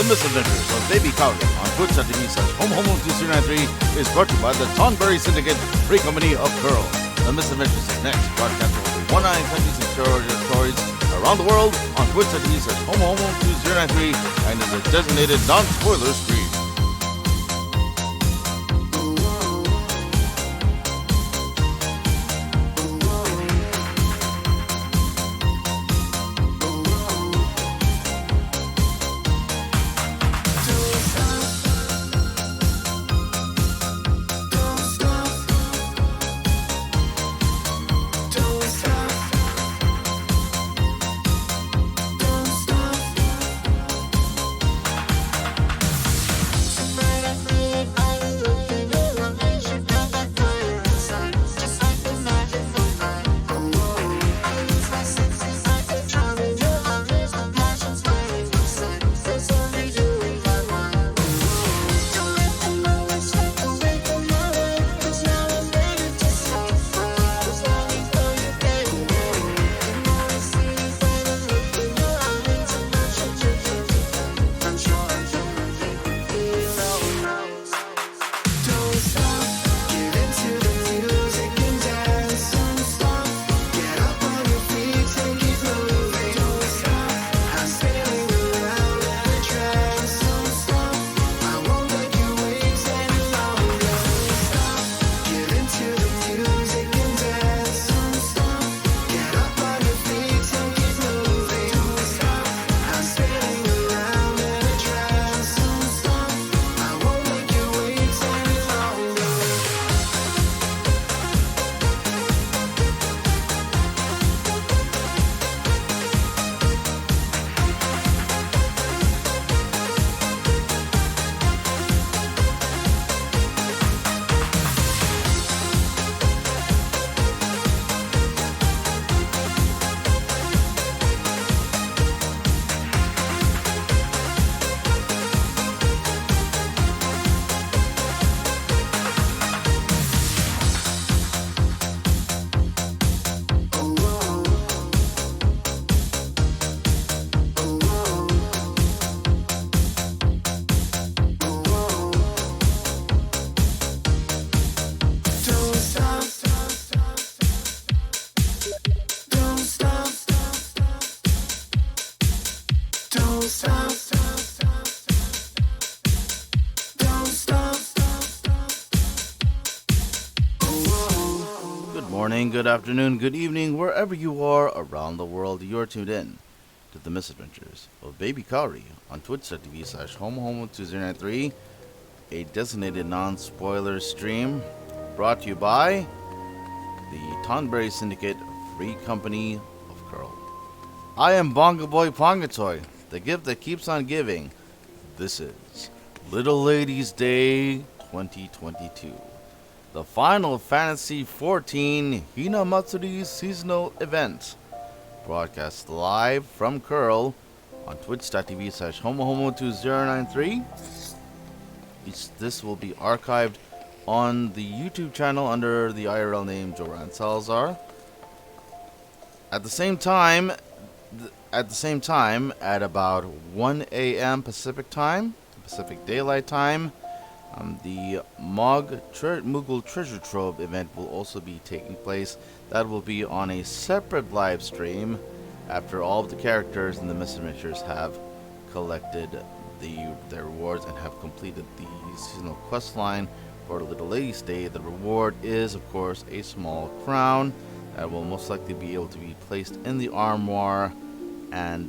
Misadventures of Baby Kahori on twitch.tv/HomeHomo2093 is brought to you by the Tonberry Syndicate, free company of Coeurl. The Misadventures is next, broadcast over 109 countries and stories around the world on twitch.tv/HomeHomo2093 and is a designated non-spoiler stream. Good afternoon, good evening, wherever you are around the world. You're tuned in to the Misadventures of Baby Kahori on twitch.tv/HomeHomo2093, a designated non-spoiler stream brought to you by the Tonberry Syndicate, free company of Coeurl. I am Bongo Boy Pongatoy, the gift that keeps on giving. This is Little Ladies Day 2022. The final Fantasy XIV Hinamatsuri seasonal event, broadcast live from Coeurl on twitch.tv/HomoHomo2093. This will be archived on the YouTube channel under the IRL name Joran Salazar. At the same time, at about 1 a.m. Pacific time, Pacific Daylight Time, the Mughal Treasure Trove event will also be taking place. That will be on a separate live stream after all of the characters in the Misadventures have collected their rewards and have completed the seasonal quest line for Little Ladies Day. The reward is, of course, a small crown that will most likely be able to be placed in the armoire and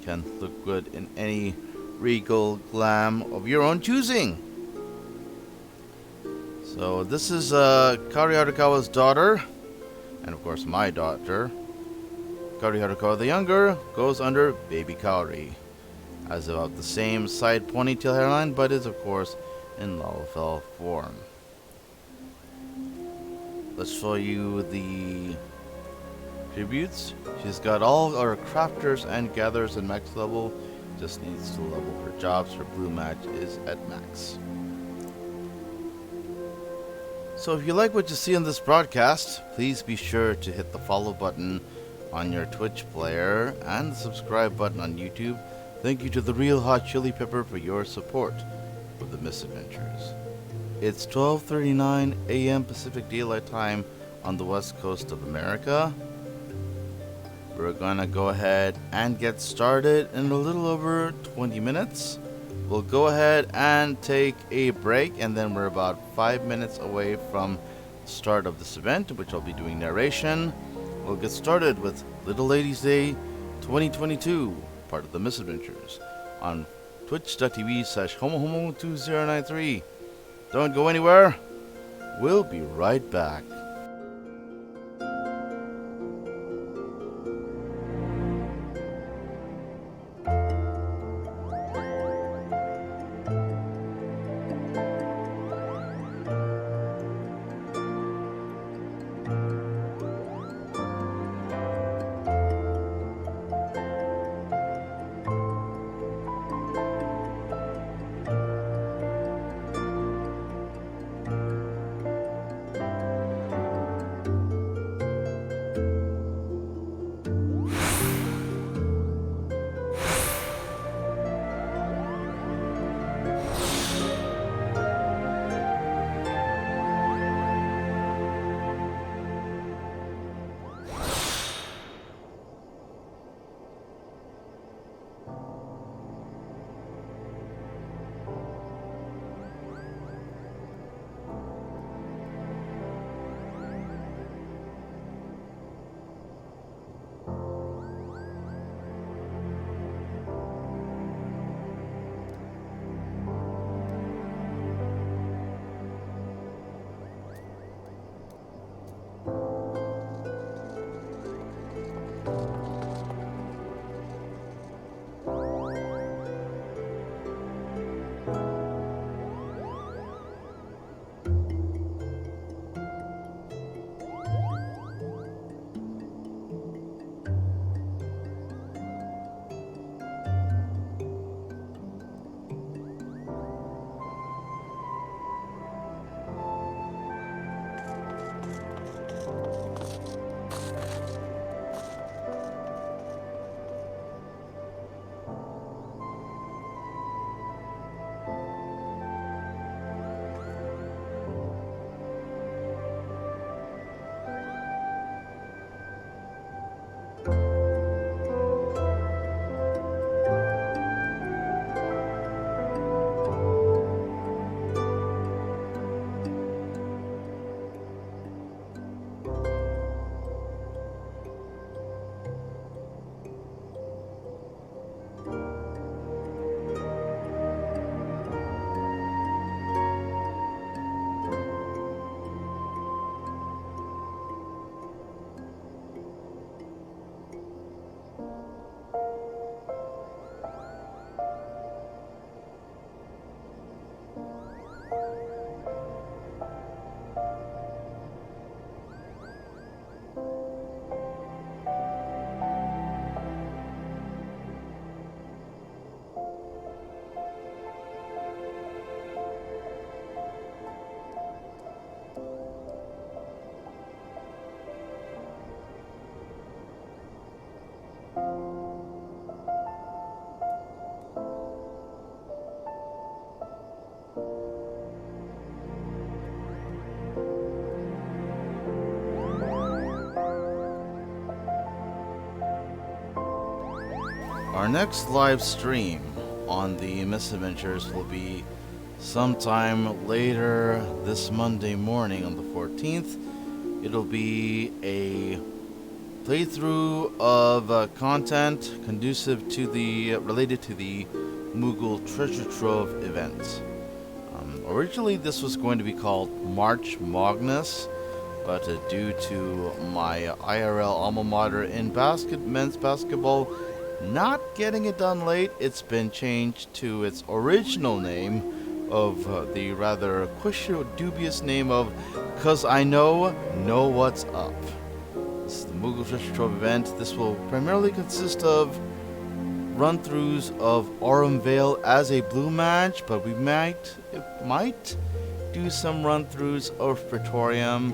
can look good in any regal glam of your own choosing. So this is Kahori Harukawa's daughter, and of course my daughter. Kahori Harukawa the younger goes under Baby Kahori. Has about the same side ponytail hairline, but is of course in Lalafell form. Let's show you the tributes. She's got all our crafters and gatherers at max level. Just needs to level her jobs. Her blue match is at max. So if you like what you see in this broadcast, please be sure to hit the follow button on your Twitch player and the subscribe button on YouTube Thank you to the Real Hot Chili Pepper for your support for the misadventures. It's 12:39 a.m. Pacific Daylight Time on the west coast of America. We're gonna go ahead and get started in a little over 20 minutes. We'll go ahead and take a break, and then we're about 5 minutes away from the start of this event, which I'll be doing narration. We'll get started with Little Ladies Day 2022, part of the misadventures, on twitch.tv/homohomo2093. Don't go anywhere. We'll be right back. Our next live stream on the misadventures will be sometime later this Monday morning on the 14th. It'll be a playthrough of content conducive to the related to the Moogle Treasure Trove event. Originally this was going to be called March Magnus, but due to my IRL alma mater in men's basketball not getting it done late, it's been changed to its original name of the rather dubious name of "Cause I Know What's Up." This is the Moogle Treasure Trove event. This will primarily consist of run-throughs of Aurum Vale as a blue match, but we might do some run-throughs of Praetorium.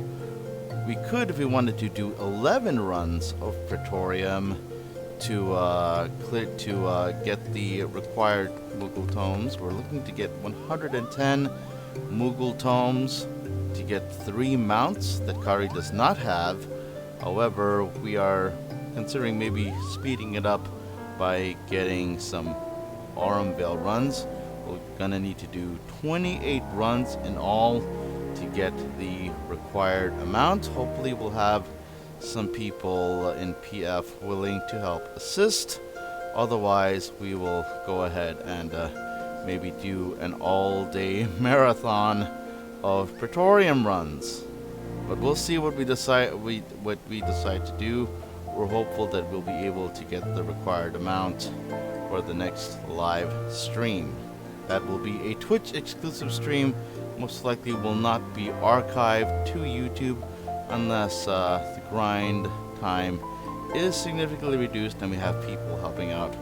We could, if we wanted to, do 11 runs of Praetorium. get the required Moogle tomes. We're looking to get 110 Moogle tomes to get 3 mounts that Kahori does not have. However, we are considering maybe speeding it up by getting some Aurum Vale runs. We're gonna need to do 28 runs in all to get the required amount. Hopefully we'll have some people in PF willing to help assist. Otherwise, we will go ahead and maybe do an all-day marathon of Praetorium runs. But we'll see what we decide to do. We're hopeful that we'll be able to get the required amount for the next live stream. That will be a Twitch exclusive stream. Most likely will not be archived to YouTube unless the grind time is significantly reduced and we have people helping out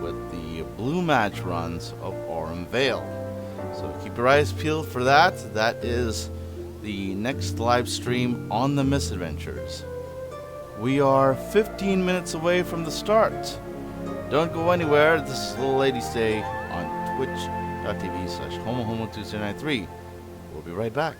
with the blue match runs of Aurum Vale. So keep your eyes peeled for that. That is the next live stream on the Misadventures. We are 15 minutes away from the start. Don't go anywhere. This is Little Lady's Day on twitch.tv/HomoHomo2093. We'll be right back.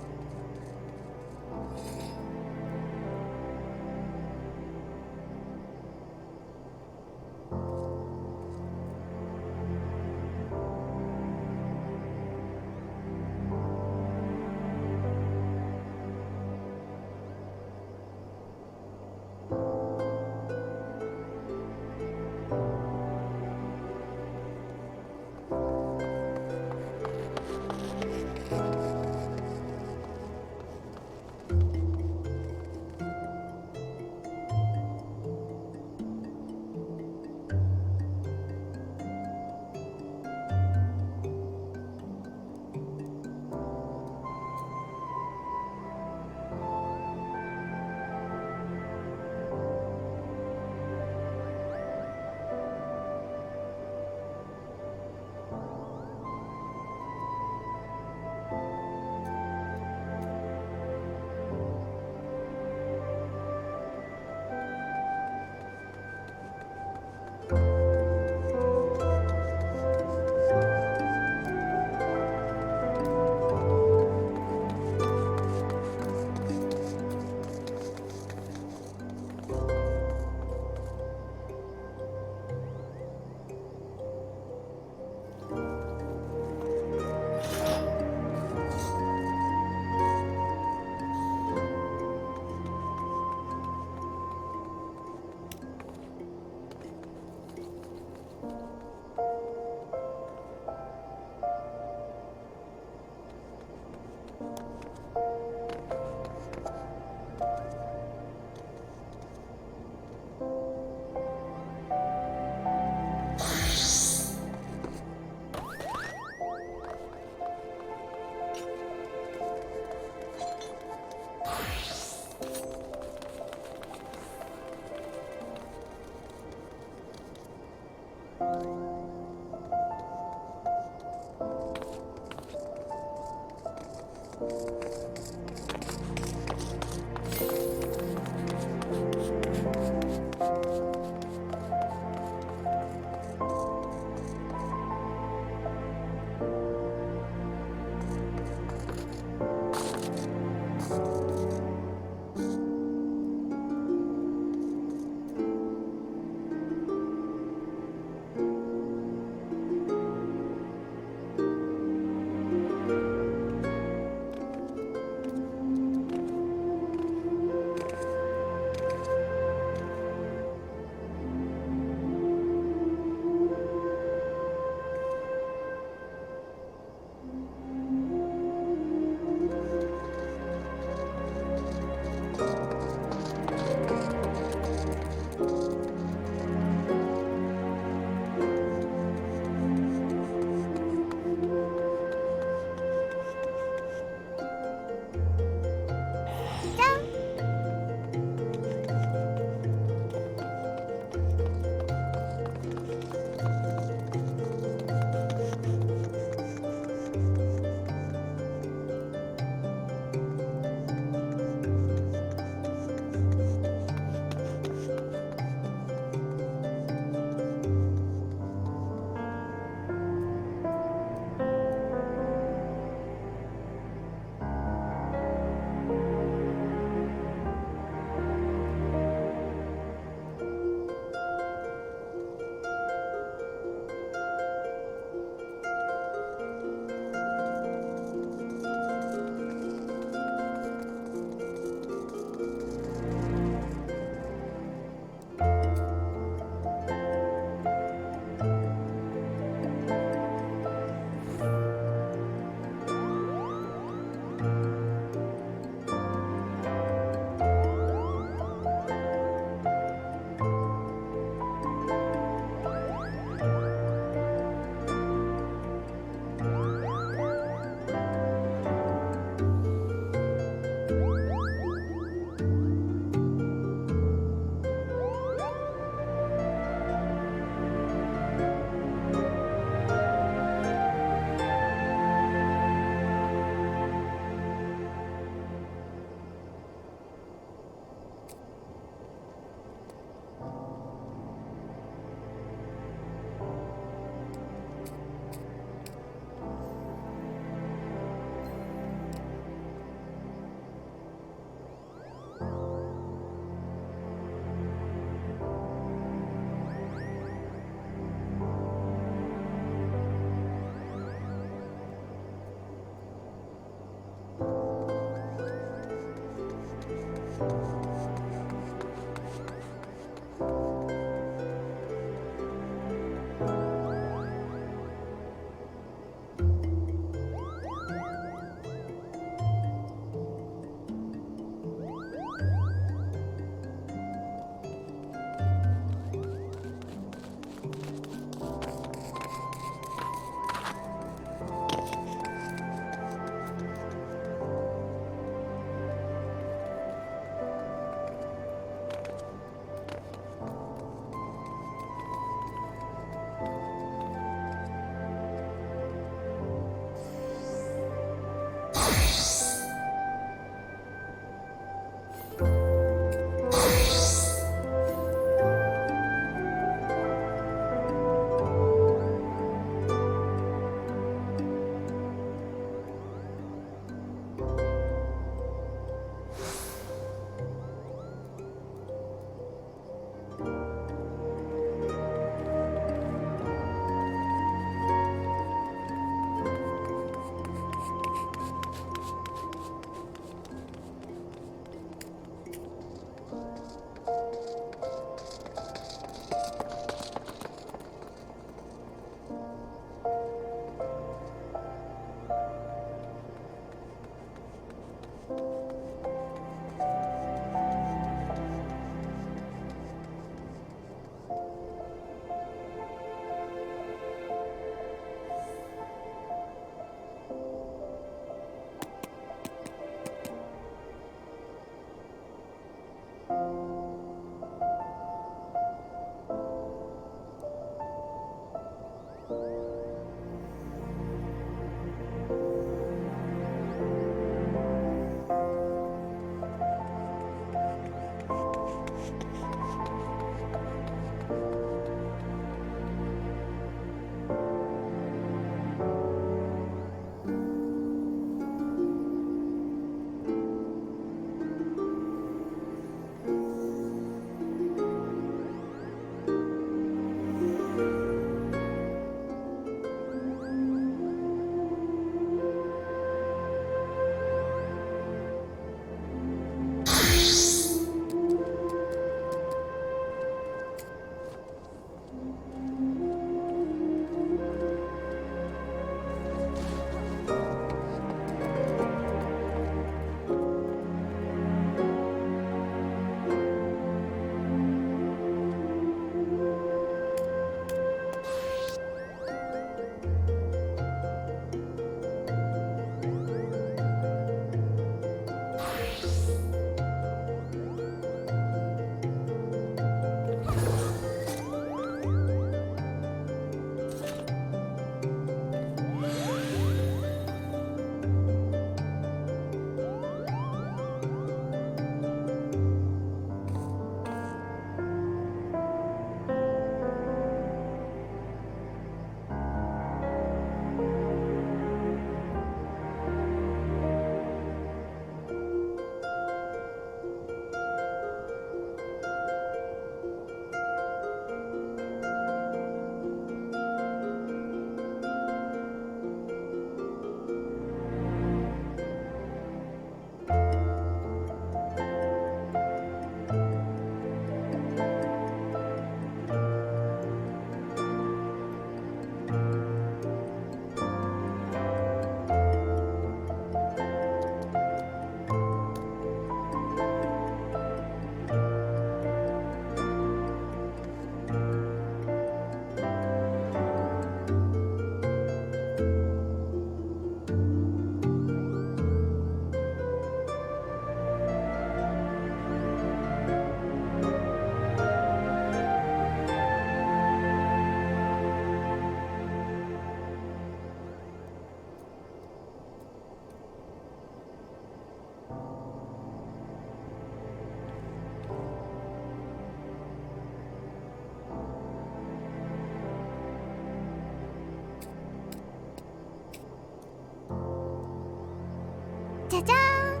짜잔!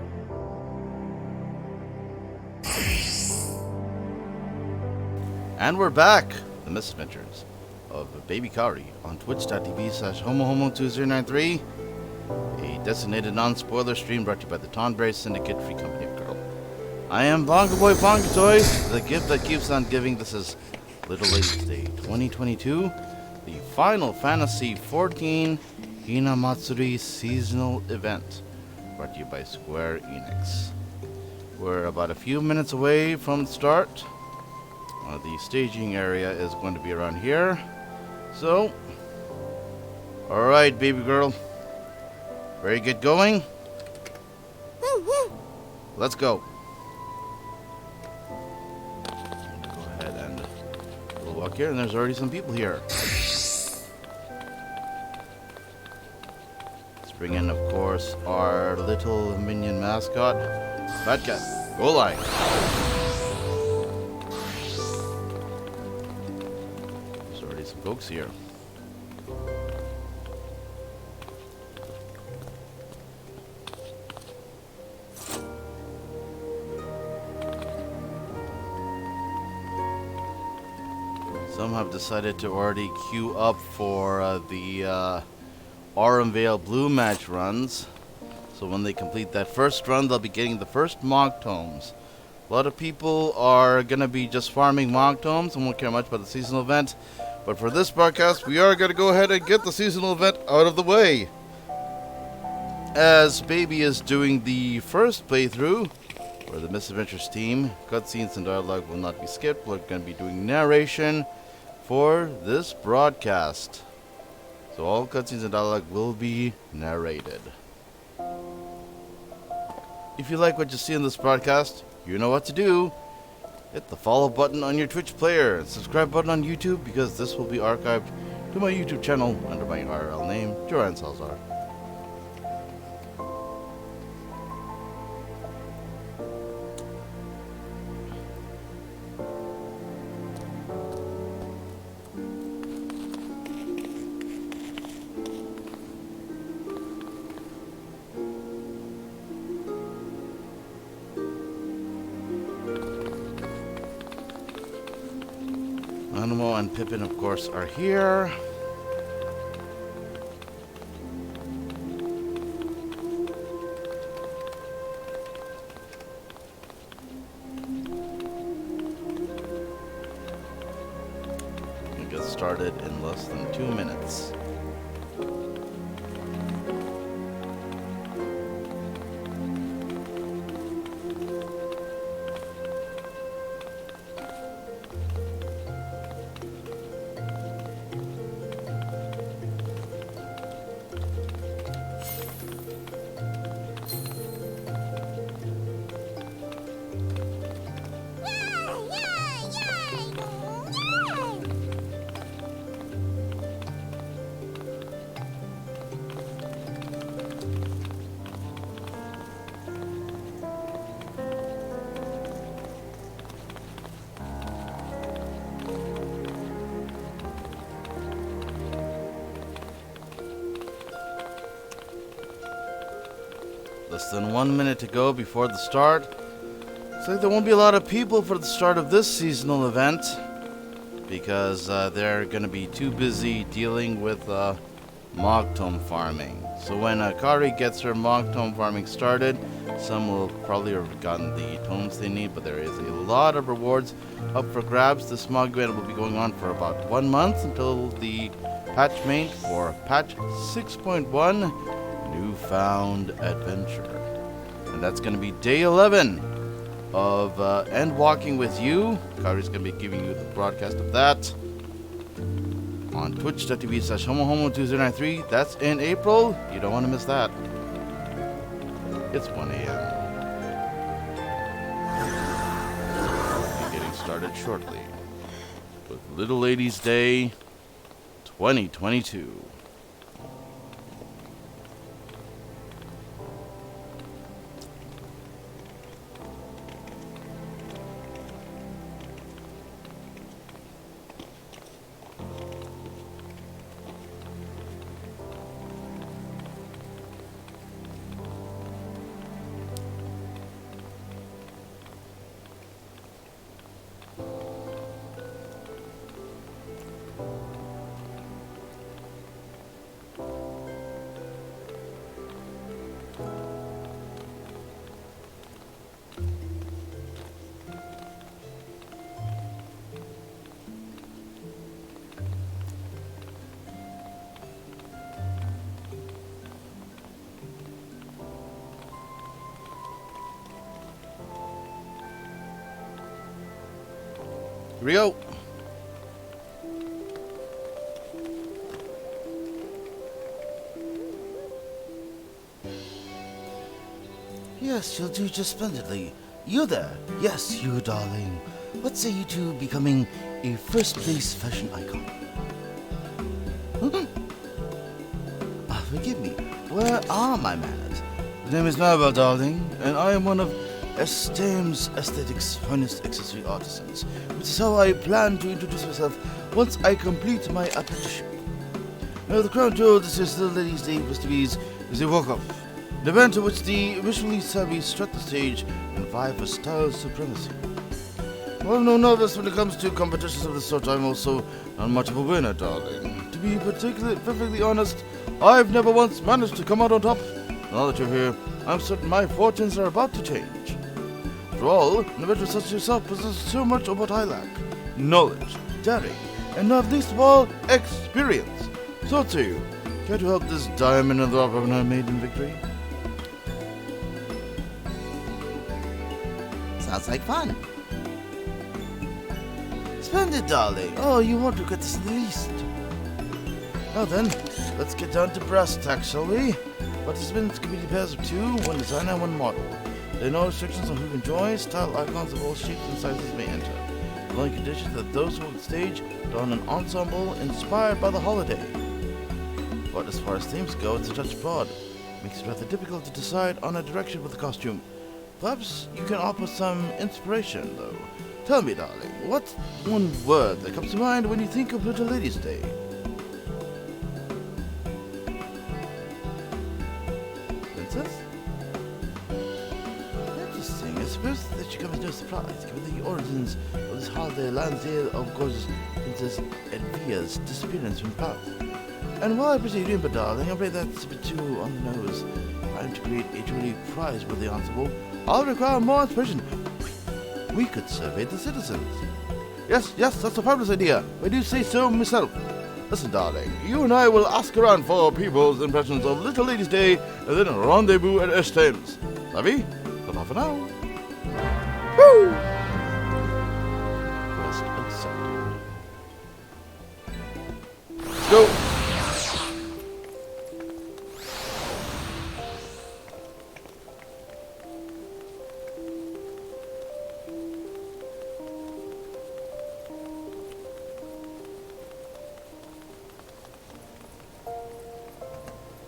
And we're back! The misadventures of Baby Kahori on twitch.tv/homohomo2093, a designated non-spoiler stream brought to you by the Tonberry Syndicate Free Company of Coeurl. I am Bonga Boy Pongatoy, the gift that keeps on giving. This is Little Ladies Day 2022, the final Fantasy XIV Hinamatsuri seasonal event, brought to you by Square Enix. We're about a few minutes away from the start. The staging area is going to be around here. So, alright, baby girl. Ready to get going? Let's go. Go ahead and we'll walk here, and there's already some people here. Let's bring in, of course, our little minion mascot, Fat Cat. Go line. Folks here. Some have decided to already queue up for the Aurum Vale Blue match runs. So when they complete that first run, they'll be getting the first Mog Tomes. A lot of people are going to be just farming Mog Tomes and won't care much about the seasonal event. But for this broadcast, we are going to go ahead and get the seasonal event out of the way. As Baby is doing the first playthrough for the Misadventures team, cutscenes and dialogue will not be skipped. We're going to be doing narration for this broadcast. So all cutscenes and dialogue will be narrated. If you like what you see in this broadcast, you know what to do. Hit the follow button on your Twitch player and subscribe button on YouTube, because this will be archived to my YouTube channel under my IRL name, Joran Salazar. Animo and Pippin, of course, are here. We'll get started in less than 2 minutes. Less than 1 minute to go before the start. Looks like there won't be a lot of people for the start of this seasonal event, because they're going to be too busy dealing with Mog Tome farming. So when Kahori gets her Mog Tome farming started, some will probably have gotten the tomes they need, but there is a lot of rewards up for grabs. This Mog event will be going on for about 1 month until the patch mate for patch 6.1. Newfound Adventure. And that's going to be day 11 of Endwalking with You. Kahori's going to be giving you the broadcast of that on twitch.tv/homohomo2093. That's in April. You don't want to miss that. It's 1 a.m. We'll be getting started shortly with Little Ladies Day 2022. Rio. Yes, you'll do just splendidly. You there? Yes, you darling. What say you to becoming a first-place fashion icon? Forgive me. Where are my manners? The name is Mabel, darling, and I am one of STEM's aesthetics' finest accessory artisans, which is how I plan to introduce myself once I complete my apprenticeship. Now, the crown jewel this year's Little Ladies' Day festivities is a walk-up, an event in which the visually savvy strut the stage and vie for style supremacy. While no novice when it comes to competitions of this sort, I'm also not much of a winner, darling. To be perfectly honest, I've never once managed to come out on top. Now that you're here, I'm certain my fortunes are about to change. After all, an adventurer such as yourself possesses so much of what I lack: knowledge, daring, and not least of all, experience. So to you, care to help this diamond in the rough of her maiden victory? Sounds like fun. Splendid, darling. Oh, you won't regret this in the least. Now then, let's get down to brass tacks, shall we? Participants can be pairs of two, one designer and one model. There are no restrictions on who can join. Style icons of all shapes and sizes may enter. The only condition is that those who on stage don an ensemble inspired by the holiday. But as far as themes go, it's a touch broad. It makes it rather difficult to decide on a direction for the costume. Perhaps you can offer some inspiration, though. Tell me, darling, what's one word that comes to mind when you think of Little Ladies' Day? Princess? Interesting. I suppose that should come as no surprise, given the origins of this holiday lands here of gorgeous Princess Edvia's disappearance from Paris. And while I appreciate you, but darling, I'm afraid that's a bit too on the nose. If I'm to create a truly prize-worthy ensemble, I'll require more inspiration. We could survey the citizens. Yes, that's a fabulous idea. I do say so myself. Listen, darling, you and I will ask around for people's impressions of Little Ladies' Day and then rendezvous at Thames. Savvy? But not for now. Woo! Quest accepted. Let's go.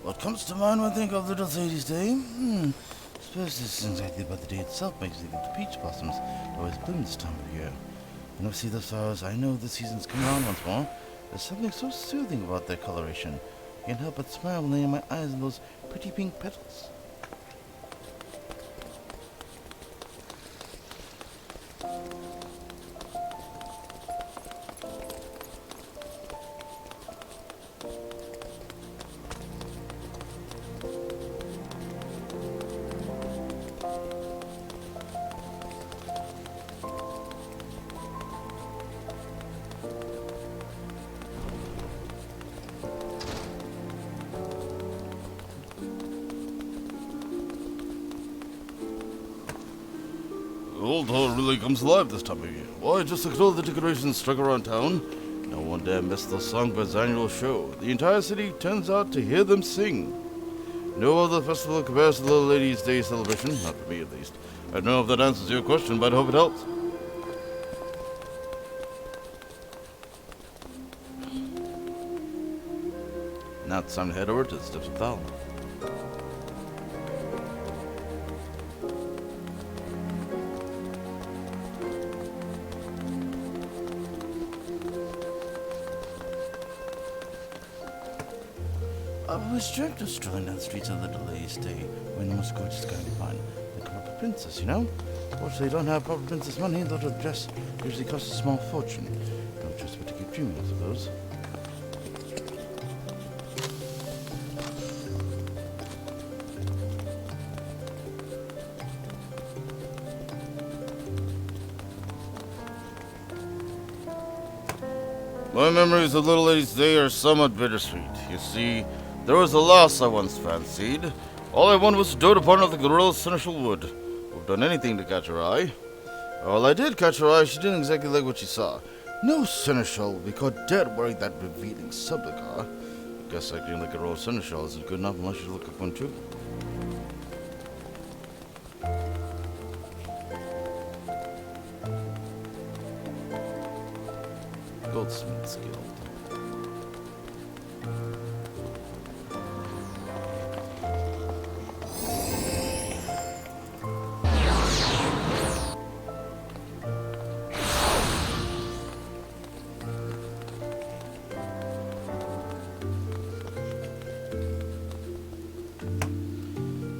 What comes to mind when I think of Little Ladies' Day? Suppose this isn't exactly about the day itself, makes me think of the peach blossoms that always bloom this time of year. When I see those flowers, I know the season's coming on once more. There's something so soothing about their coloration. I can't help but smile when they in my eyes and those pretty pink petals. The old hall really comes alive this time of year. Why, just look at all the decorations stuck around town. No one dare miss the Songbird's annual show. The entire city turns out to hear them sing. No other festival compares to the Little Ladies' Day celebration, not for me at least. I don't know if that answers your question, but I hope it helps. Now it's time to head over to the Steps of Thal. I always dreamt of strolling down the streets of Little Ladies' Day when the most gorgeous guy to find. The proper princess, you know? Fortunately, I don't have proper princess money, though the dress usually costs a small fortune. No choice but to keep dreaming, I suppose. My memories of Little Ladies' Day are somewhat bittersweet. You see, there was a lass I once fancied. All I wanted was to dote upon her like the royal seneschal would. Would have done anything to catch her eye. Well, I did catch her eye. She didn't exactly like what she saw. No seneschal will be caught dead wearing that revealing sublicar. I guess acting like a royal seneschal isn't good enough unless you look like one too. Goldsmith's Guild.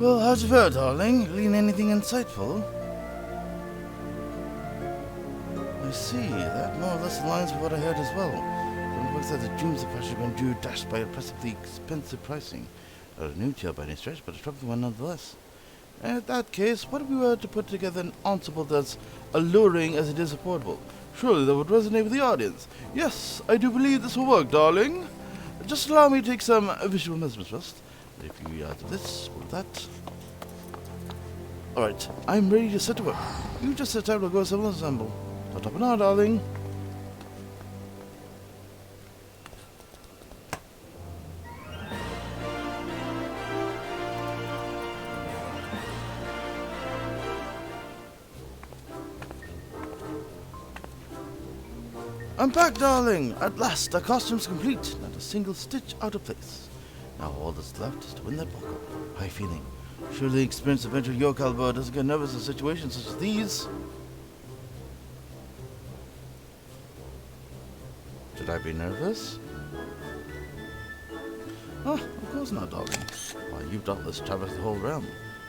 Well, how's it fare, darling? Glean anything insightful? I see. That more or less aligns with what I heard as well. From the books that the dreams of fashion been due dashed by oppressively expensive pricing. Not a new tale by any stretch, but a troubling one nonetheless. In that case, what if we were to put together an ensemble that's alluring as it is affordable? Surely that would resonate with the audience. Yes, I do believe this will work, darling. Just allow me to take some visual measurements first. A few yards of this, all of that. Alright, I'm ready to set to work. You just set time to go assemble. Not up and out, darling. I'm back, darling. At last, our costume's complete. Not a single stitch out of place. Now all that's left is to win that walk-up. How are you feeling? Surely the experienced adventurer of your caliber doesn't get nervous in situations such as these. Should I be nervous? Oh, of course not, darling. Why, you've doubtless traversed the whole realm.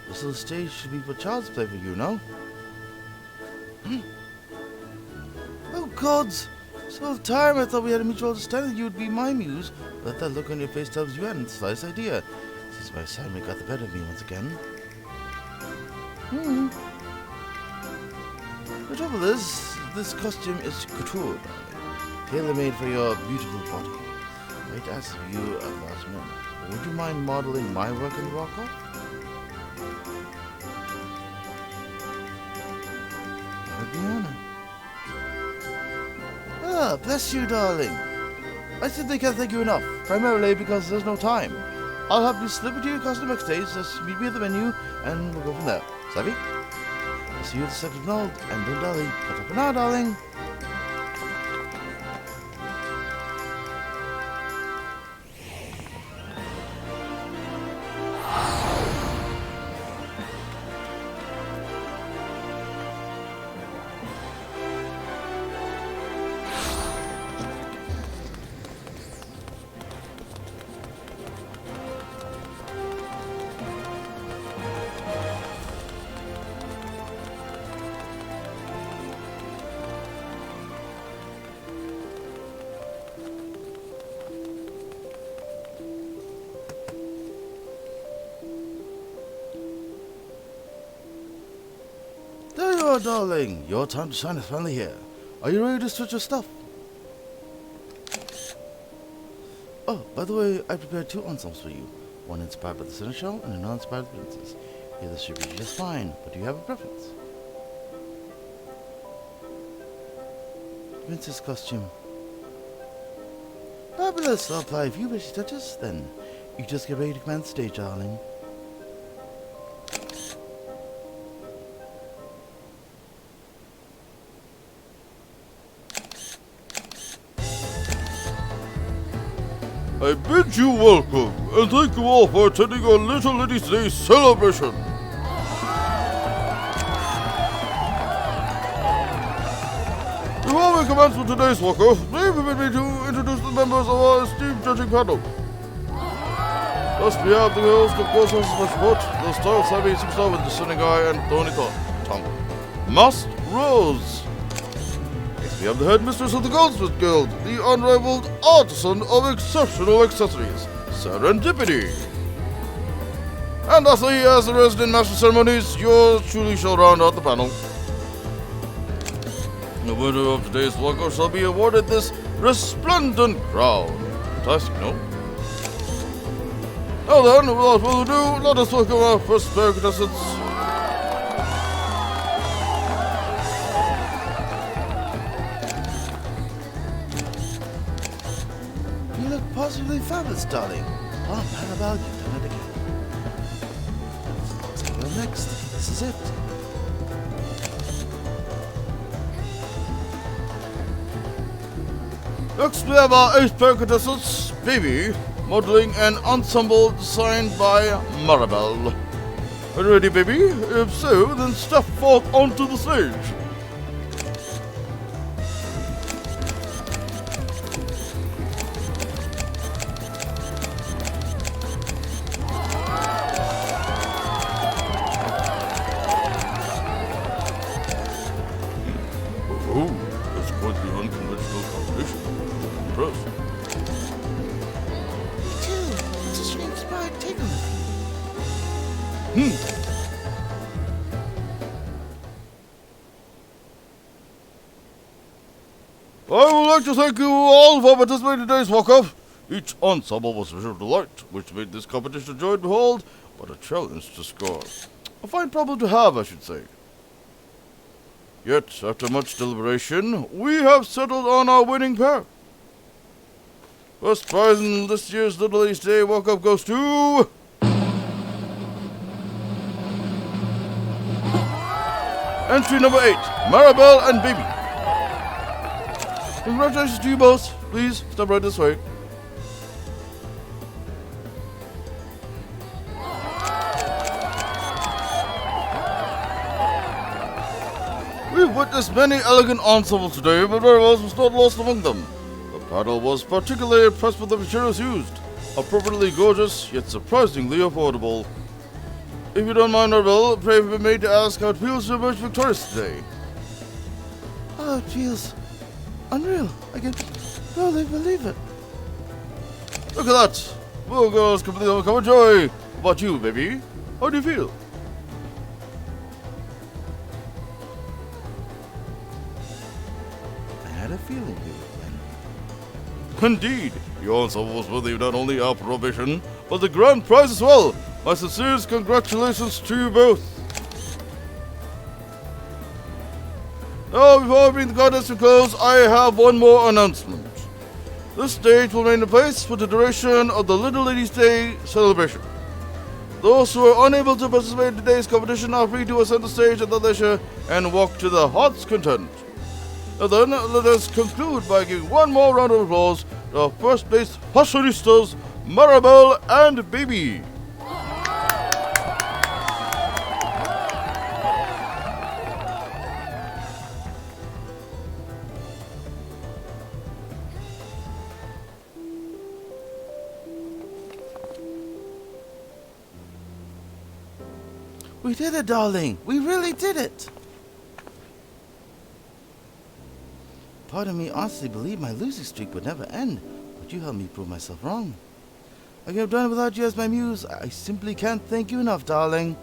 This little stage should be for child's play for you, no? Oh, gods! So the time I thought we had a mutual understanding you would be my muse, but that look on your face tells you hadn't the slightest idea. Seems my assignment got the better of me once again. The trouble is, this costume is couture, darling. Tailor-made for your beautiful body. I'd ask you at last minute, would you mind modeling my work in the walk-off? That would be an honor. Ah, bless you, darling. I simply can't thank you enough, primarily because there's no time. I'll have you slip into your costume backstage, just meet me at the venue, and we'll go from there. Savvy? I'll see you at the second node, and don't dally. But up and out, darling. There you are, darling. Your time to shine is finally here. Are you ready to switch your stuff? Oh, by the way, I prepared two ensembles for you. One inspired by the seneschal and another inspired by the princess. Either should be just fine, but do you have a preference? Princess costume. Fabulous! I'll apply a few basic touches, then you just get ready to command the stage, darling. I bid you welcome, and thank you all for attending our Little Lady's Day celebration. Before we commence with today's walker, may permit me to introduce the members of our esteemed judging panel. First, we have the host of course as my support, the style-savvy superstar with the discerning eye and thorny tongue, Masked Rose. We have the headmistress of the Goldsmith Guild, the unrivaled artisan of exceptional accessories, Serendipity. And lastly, as the resident master of ceremonies, yours truly shall round out the panel. The winner of today's walker shall be awarded this resplendent crown. Fantastic, no? Now then, without further ado, let us welcome our first pair of contestants. absolutely fabulous, darling. Oh, Maribel, you've done it again. Let's go next. This is it. Next we have our 8th pair contestants, Baby, modeling an ensemble designed by Maribel. Are you ready, Baby? If so, then step forth onto the stage. Oh, that's quite the unconventional combination. Impressed. Me too. It's a strange spot. Take a look. I would like to thank you all for participating in today's walk-up. Each ensemble was a visual delight, which made this competition a joy to behold, but a challenge to score. A fine problem to have, I should say. Yet, after much deliberation, we have settled on our winning pair. First prize in this year's Little Ladies Day walk-up goes to... Entry number 8, Maribel and Baby. Congratulations to you both. Please, step right this way. We've witnessed many elegant ensembles today, but Maribel's was not lost among them. The panel was particularly impressed with the materials used. Appropriately gorgeous, yet surprisingly affordable. If you don't mind, Maribel, pray be made to ask how it feels to emerge victorious today. Oh, it feels unreal. I can barely believe it. Look at that! Well, girls completely overcome joy. How about you, Baby? How do you feel? I had a feeling we would win. Indeed, your ensemble was worthy of not only our approbation, but the grand prize as well. My sincerest congratulations to you both. Now, before I bring the contest to close, I have one more announcement. This stage will remain in place for the duration of the Little Ladies Day celebration. Those who are unable to participate in today's competition are free to ascend the stage at their leisure and walk to the heart's content. Now then, let us conclude by giving one more round of applause to our first place fashionistas, Maribel and Baby. We did it, darling. We really did it. Part of me honestly believed my losing streak would never end, but you helped me prove myself wrong. I could have done it without you as my muse. I simply can't thank you enough, darling.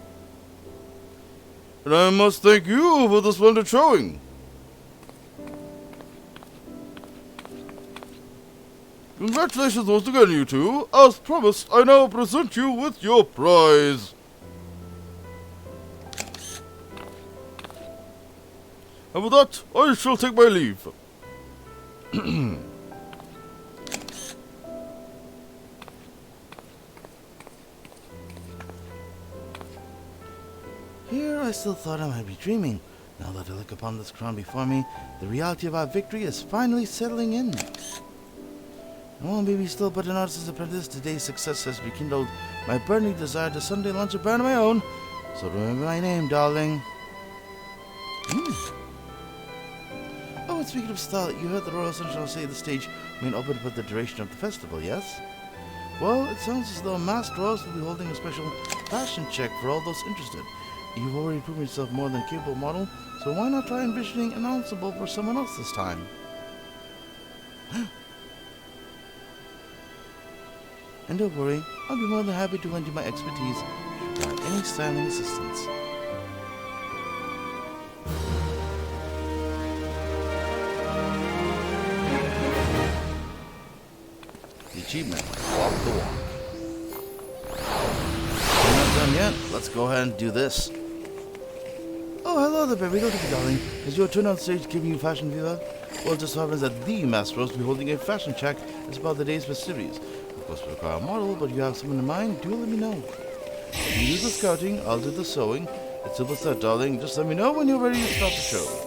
And I must thank you for the splendid showing. Congratulations once again, you two. As promised, I now present you with your prize. And with that, I shall take my leave. Here I still thought I might be dreaming. Now that I look upon this crown before me, the reality of our victory is finally settling in. Oh, maybe still but an artist's apprentice, today's success has rekindled my burning desire to someday launch a brand of my own. So remember my name, darling. Oh, and speaking of style, you heard the Royal Sunshine say the stage remain open for the duration of the festival, yes? Well, it sounds as though masked royals will be holding a special fashion check for all those interested. You've already proven yourself more than a capable model, so why not try envisioning an ensemble for someone else this time? And don't worry, I'll be more than happy to lend you my expertise should you require any styling assistance. The achievement, walk the walk. We're not done yet. Let's go ahead and do this. Oh, hello there, baby. Don't be darling. Is your turn on stage giving you fashion fever? Well, it just so happens that the Master will be holding a fashion check as part of the day's festivities. course, we require a model, but you have someone in mind, do let me know. You do the scouting, I'll do the sewing. It's simple as that, darling. Just let me know when you're ready to start the show.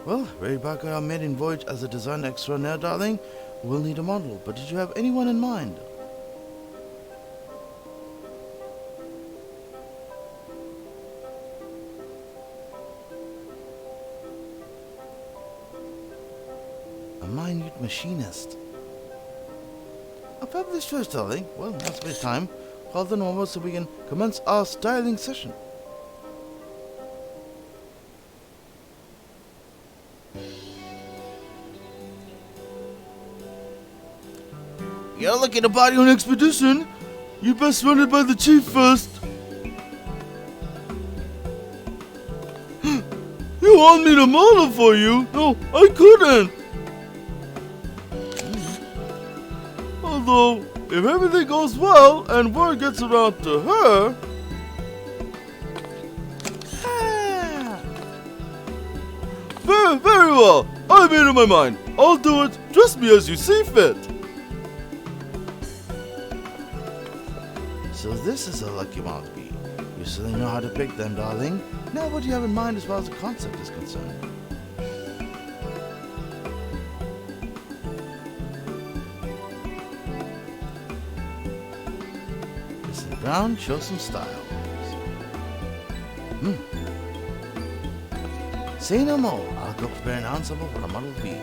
Well, ready back on our maiden voyage as a designer extraordinaire, darling. We'll need a model, but did you have anyone in mind? A minute machinist. A fabulous choice, darling. Well, that's waste time. Call the normal so we can commence our styling session. You're looking to body on expedition? You best run it by the chief first. You want me to model for you? No, I couldn't. Although, if everything goes well and word gets around to her... Very well. I made up my mind. I'll do it. Dress me as you see fit. So this is a lucky model to be. You certainly know how to pick them, darling. Now what do you have in mind as far as the concept is concerned? Listen, Brown, show some style. Say no more. I'll go prepare an ensemble for a model to be.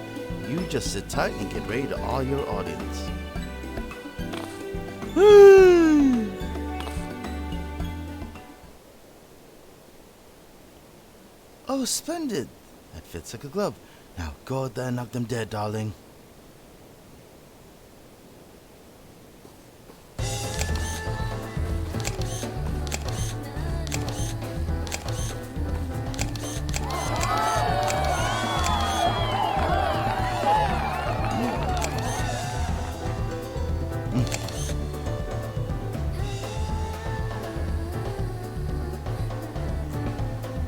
You just sit tight and get ready to awe your audience. Oh, splendid! That fits like a glove. Now go out there and knock them dead, darling.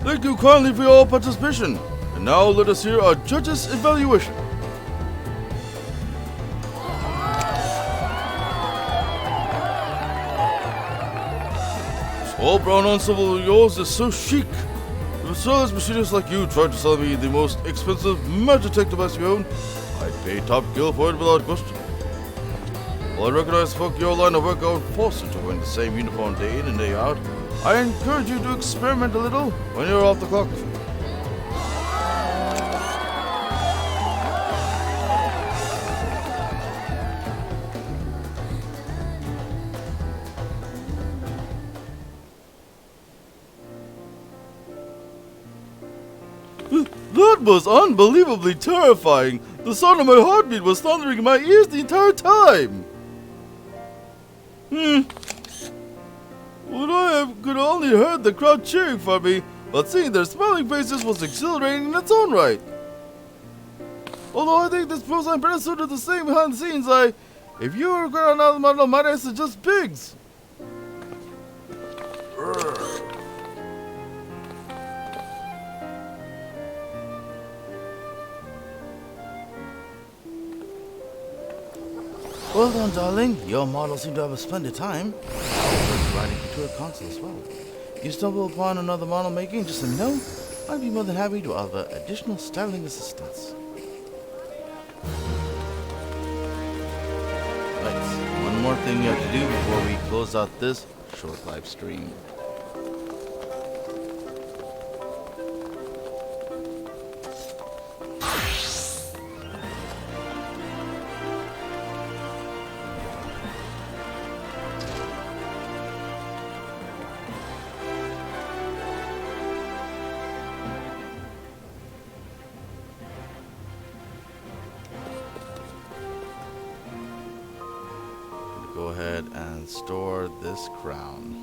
Thank you kindly for your participation. And now let us hear our judges' evaluation. This all brown ensemble of yours is so chic. If a stylish machinist like you tried to sell me the most expensive Magitech device you own, I'd pay top gill for it without question. While I recognize folk your line of work are forced into wearing the same uniform day in and day out, I encourage you to experiment a little when you're off the clock. That was unbelievably terrifying. The sound of my heartbeat was thundering in my ears the entire time. Would I have could only heard the crowd cheering for me, but seeing their smiling faces was exhilarating in its own right. Although I think this proves I'm better suited to the same behind the scenes, if you were going another model, might I suggest pigs? Well done, darling. Your model seemed to have a splendid time. Riding into a console as well. If you stumble upon another model making, just let me know. I'd be more than happy to offer additional styling assistance. Right, one more thing you have to do before we close out this short live stream. Go ahead and store this crown.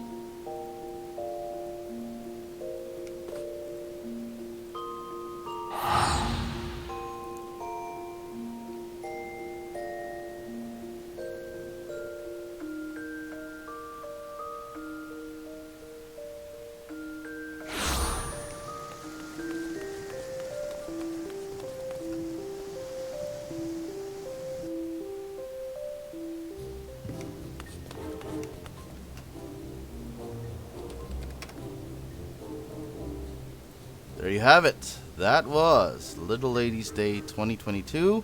there you have it. That was Little Ladies Day 2022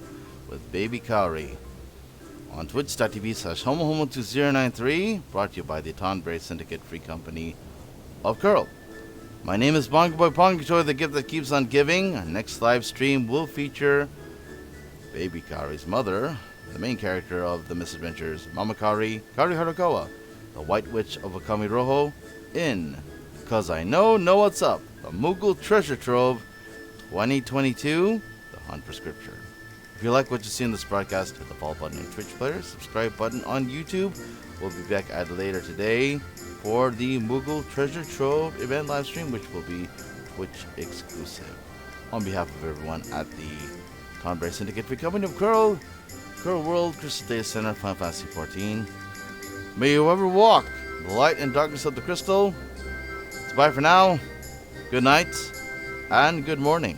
with Baby Kahori. On twitch.tv/homohomo2093, brought to you by the Tonbray Syndicate Free Company of Coeurl. My name is Bongoboy Pongojoy, the gift that keeps on giving. Our next live stream will feature Baby Kahori's mother, the main character of the misadventures, Mama Kahori, Kahori Harukawa, the White Witch of Wakami Rojo, in Cause I Know What's Up, the Moogle Treasure Trove 2022, The Hunt for Scripture. If you like what you see in this broadcast, hit the follow button in Twitch player, subscribe button on YouTube. We'll be back at later today for the Moogle Treasure Trove event live stream, which will be Twitch exclusive. On behalf of everyone at the Tonbray Syndicate Free Company of Coeurl, Coeurl World Crystal Data Center, Final Fantasy XIV. May you ever walk the light and darkness of the crystal. It's bye for now. Good night and good morning.